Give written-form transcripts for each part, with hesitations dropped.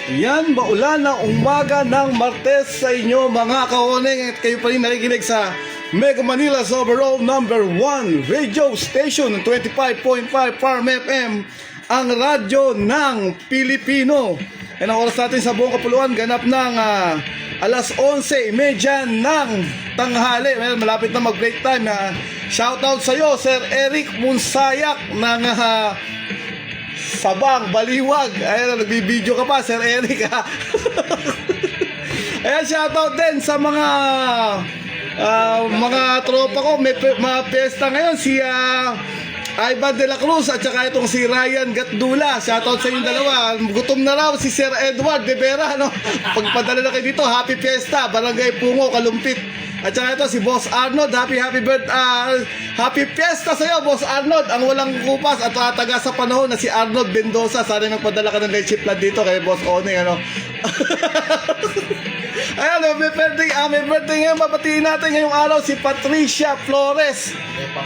Yan, maulan na umaga ng Martes sa inyo mga kaoneng, at kayo pa rin nakikinig sa Mega Manila's overall number 1 radio station ng 25.5 Farm FM, ang radyo ng Pilipino. Yan ang oras natin sa buong kapuluan, ganap ng alas 11:30 ng tanghali. Well, malapit na mag-break time. Shoutout sa iyo, Sir Eric Munsayak ng Sabang, Baliwag. Ayan, nagbibideo ka pa, Sir Eric, ha? Ayan, shoutout din sa mga tropa ko. May mga piyesta ngayon. Si Ivan de la Cruz at saka itong si Ryan Gatdula. Shoutout sa inyong dalawa. Gutom na raw si Sir Edward de Vera, no? Pagpadala na kayo dito, happy fiesta, Barangay Pungo, Kalumpit. At saka ito si Boss Arnold, happy fiesta sa iyo, Boss Arnold, ang walang kupas at taga sa panahon na si Arnold Mendoza. Sana magpadala ka ng leche plan dito kay Boss Oning, ano? Ayan, may birthday ngayon. Mapatiin natin ngayong araw si Patricia Flores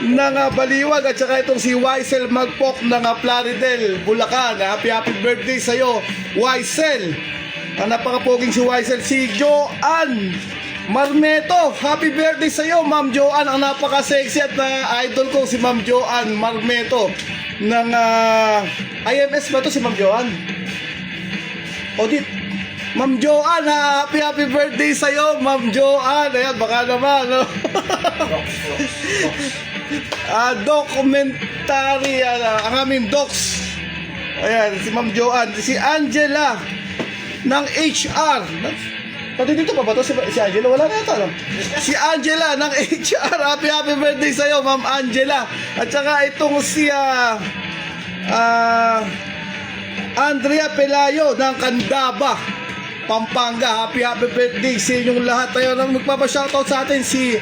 ng Baliwag at saka itong si Waisel Magpok ng Plaridel, Bulacan. Happy birthday sa iyo, Waisel. Ang napakapoging si Waisel. Si Joanne Marmeto, happy birthday sa iyo, Ma'am Joanne. Ang napaka-sexy at idol ko si Ma'am Joanne Marmeto ng IMS ba to si Ma'am Joanne? Audit. Ma'am Joanne, happy birthday sa iyo, Ma'am Joanne. Ayan, baka naman, no? Documentary, ang aming docs. Ayan, si Ma'am Joanne. Si Angela ng HR. Pati dito pa ba ito? Si Angela? Wala na ito, no? Si Angela ng HR. Happy birthday sa iyo, Ma'am Angela. At saka itong si Andrea Pelayo ng Candaba, Pampanga. Happy birthday sa inyong lahat. Tayo nang magpapashoutout sa atin si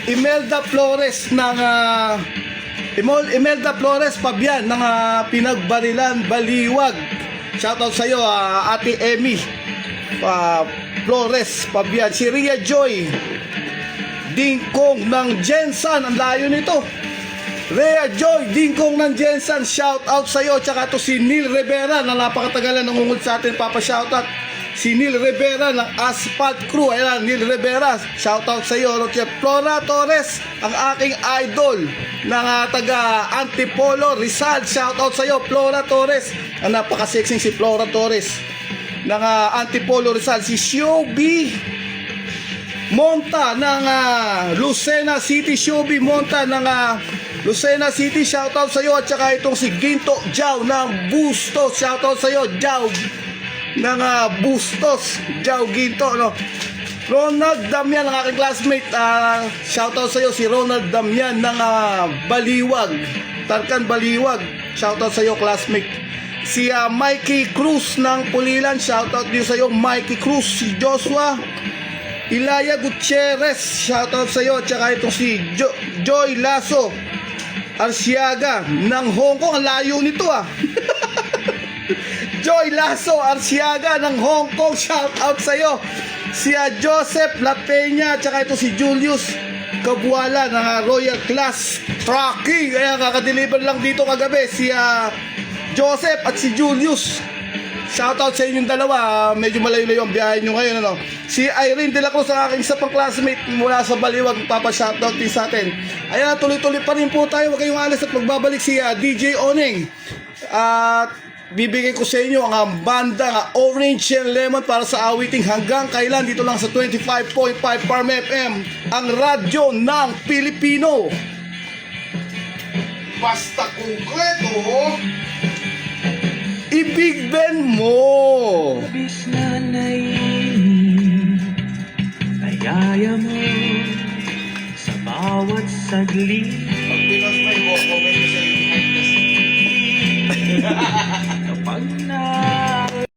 Imelda Flores ng Imelda Flores Pabian ng Pinagbarilan, Baliwag. Shoutout sa iyo, Ate Emmy Flores Pabian. Si Ria Joy Dingkong ng Jensan, ang layo nito. Ria Joy Dingkong ng Jensan, shoutout sa iyo. Tsaka to si Neil Rivera na napakatagalan nangungod sa atin, papa-shoutout. Si Neil Rivera ng Asphalt Crew. Ayan, Neil Rivera, shoutout sa iyo. Flora Torres, ang aking idol ng taga Antipolo, Rizal. Shoutout sa iyo, Flora Torres. Ang napaka-sexy si Flora Torres ng Antipolo, Rizal. Si Shobi Monta ng Lucena City. Shobi Monta ng Lucena City, shoutout sa iyo. At saka itong si Ginto Jao ng Bustos, shoutout sa iyo, Jao ng Bustos, Jao Ginto, no? Ronald Damian, ang aking classmate, shoutout sa iyo, si Ronald Damian ng Baliwag, Tarkan Baliwag, shoutout sa iyo, classmate. Si Mikey Cruz ng Pulilan, shoutout din sa iyo, Mikey Cruz. Si Joshua Ilaya Gutierrez, shoutout sa iyo. At saka itong si Joy Lasso Arsiaga ng Hong Kong. Ang layo nito, Joy Lasso Arsiaga ng Hong Kong, shoutout sa iyo. Si Joseph La Peña, at saka ito si Julius Kabuala ng Royal Class Trucking. Kaya kakadeliver lang dito kagabi si Joseph at si Julius. Shoutout sa inyong dalawa. Medyo malayo-layo ang biyahe nyo ngayon, ano? Si Irene de la Cruz, ang aking isa pang classmate mula sa Baliwag, papa-shoutout din sa atin. Ayan, tuloy-tuloy pa rin po tayo. Huwag kayong alis at magbabalik si DJ Oning. At bibigay ko sa inyo ang banda Orange and Lemon para sa awiting Hanggang Kailan, dito lang sa 25.5 Farm FM, ang radyo ng Pilipino. Basta konkreto, i-Big Ben mo. Labis na naiinip, ayaya mo sa bawat saglit. Pag Pinas may walk, comment ko sa inyo.